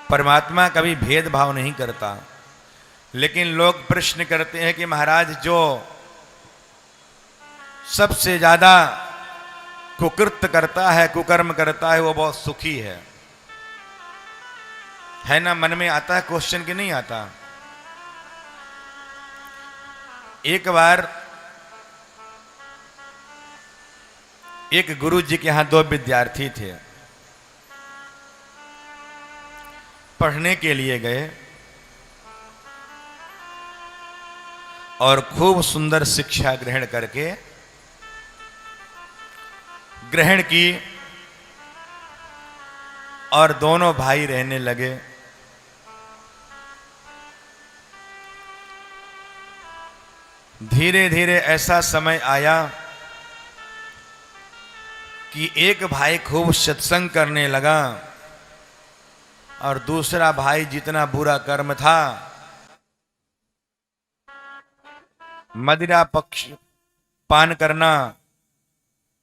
परमात्मा कभी भेदभाव नहीं करता। लेकिन लोग प्रश्न करते हैं कि महाराज जो सबसे ज्यादा कुकृत्य करता है, कुकर्म करता है, वो बहुत सुखी है ना? मन में आता है क्वेश्चन कि नहीं आता? एक बार एक गुरु जी के यहां दो विद्यार्थी थे, पढ़ने के लिए गए और खूब सुंदर शिक्षा ग्रहण की और दोनों भाई रहने लगे। धीरे धीरे ऐसा समय आया कि एक भाई खूब सत्संग करने लगा और दूसरा भाई जितना बुरा कर्म था, मदिरा पक्ष पान करना,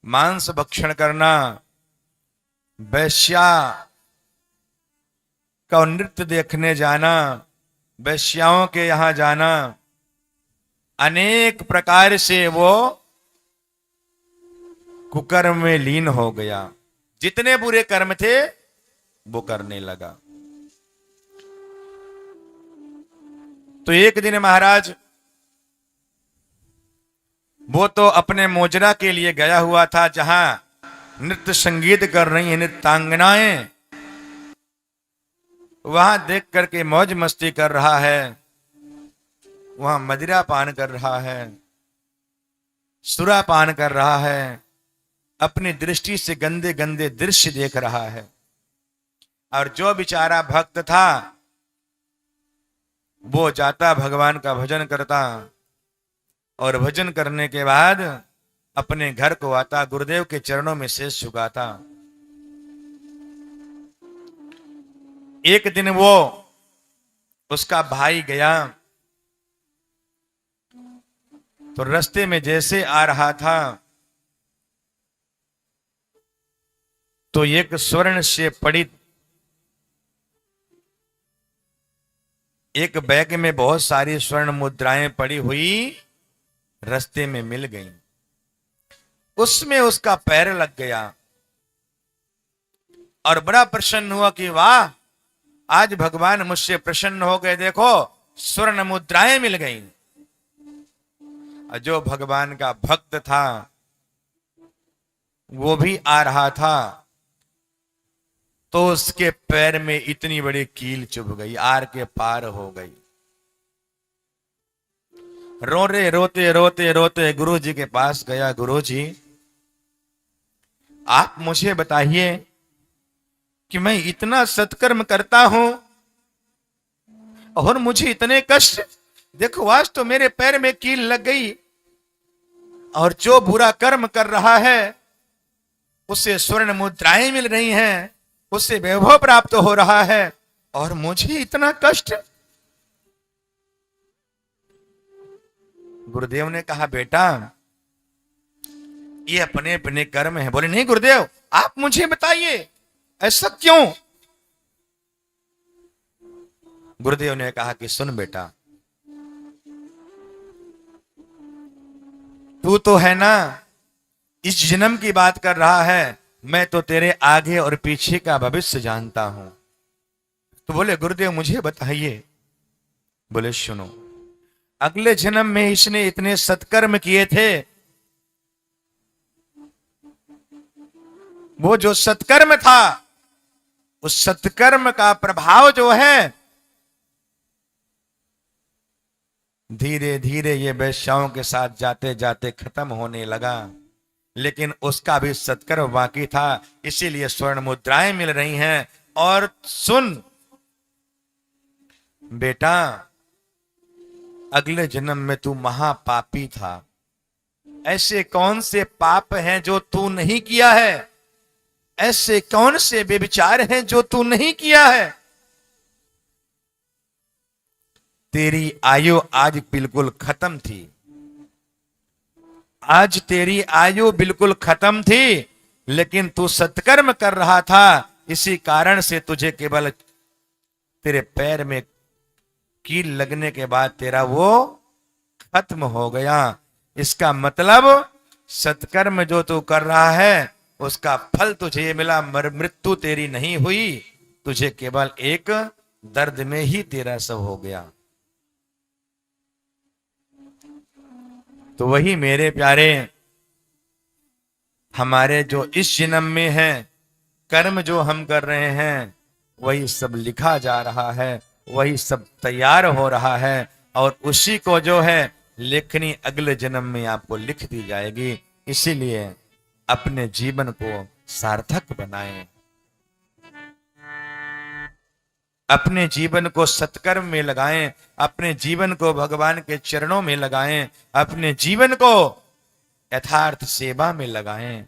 मांस भक्षण करना, वैश्या का नृत्य देखने जाना, वैश्याओं के यहां जाना, अनेक प्रकार से वो कुकर्म में लीन हो गया। जितने बुरे कर्म थे वो करने लगा। तो एक दिन महाराज वो तो अपने मोजरा के लिए गया हुआ था, जहां नृत्य संगीत कर रही हैं नृत्यांगनाएं, वहां देख करके मौज मस्ती कर रहा है, वहां मदिरा पान कर रहा है, सुरा पान कर रहा है, अपनी दृष्टि से गंदे गंदे दृश्य देख रहा है। और जो बेचारा भक्त था वो जाता भगवान का भजन करता और भजन करने के बाद अपने घर को आता, गुरुदेव के चरणों में शीश झुकाता। एक दिन वो उसका भाई गया तो रास्ते में जैसे आ रहा था तो एक स्वर्ण से पड़ी एक बैग में बहुत सारी स्वर्ण मुद्राएं पड़ी हुई रास्ते में मिल गई। उसमें उसका पैर लग गया और बड़ा प्रसन्न हुआ कि वाह, आज भगवान मुझसे प्रसन्न हो गए, देखो स्वर्ण मुद्राएं मिल गई। और जो भगवान का भक्त था वो भी आ रहा था तो उसके पैर में इतनी बड़ी कील चुभ गई, आर के पार हो गई। रोते रोते रोते गुरु जी के पास गया, गुरु जी आप मुझे बताइए कि मैं इतना सत्कर्म करता हूं और मुझे इतने कष्ट, देखो आज तो मेरे पैर में कील लग गई और जो बुरा कर्म कर रहा है उसे स्वर्ण मुद्राएं मिल रही हैं, उससे वैभव प्राप्त हो रहा है और मुझे इतना कष्ट। गुरुदेव ने कहा बेटा ये अपने अपने कर्म है। बोले नहीं गुरुदेव आप मुझे बताइए ऐसा क्यों? गुरुदेव ने कहा कि सुन बेटा, तू तो है ना इस जन्म की बात कर रहा है, मैं तो तेरे आगे और पीछे का भविष्य जानता हूं। तो बोले गुरुदेव मुझे बताइए। बोले सुनो, अगले जन्म में इसने इतने सत्कर्म किए थे, वो जो सत्कर्म था उस सत्कर्म का प्रभाव जो है धीरे धीरे ये वैश्याओं के साथ जाते जाते खत्म होने लगा, लेकिन उसका भी सत्कर्म बाकी था, इसीलिए स्वर्ण मुद्राएं मिल रही हैं। और सुन बेटा, अगले जन्म में तू महापापी था। ऐसे कौन से पाप हैं जो तू नहीं किया है? ऐसे कौन से व्यभिचार हैं जो तू नहीं किया है? तेरी आयु आज बिल्कुल खत्म थी, आज तेरी आयु बिल्कुल खत्म थी, लेकिन तू सत्कर्म कर रहा था, इसी कारण से तुझे केवल तेरे पैर में कील लगने के बाद तेरा वो खत्म हो गया। इसका मतलब सत्कर्म जो तू कर रहा है उसका फल तुझे मिला, मृत्यु तेरी नहीं हुई, तुझे केवल एक दर्द में ही तेरा सब हो गया। तो वही मेरे प्यारे हमारे जो इस जन्म में है कर्म जो हम कर रहे हैं वही सब लिखा जा रहा है, वही सब तैयार हो रहा है और उसी को जो है लेखनी अगले जन्म में आपको लिख दी जाएगी। इसीलिए अपने जीवन को सार्थक बनाएं, अपने जीवन को सत्कर्म में लगाएं, अपने जीवन को भगवान के चरणों में लगाएं, अपने जीवन को यथार्थ सेवा में लगाएं।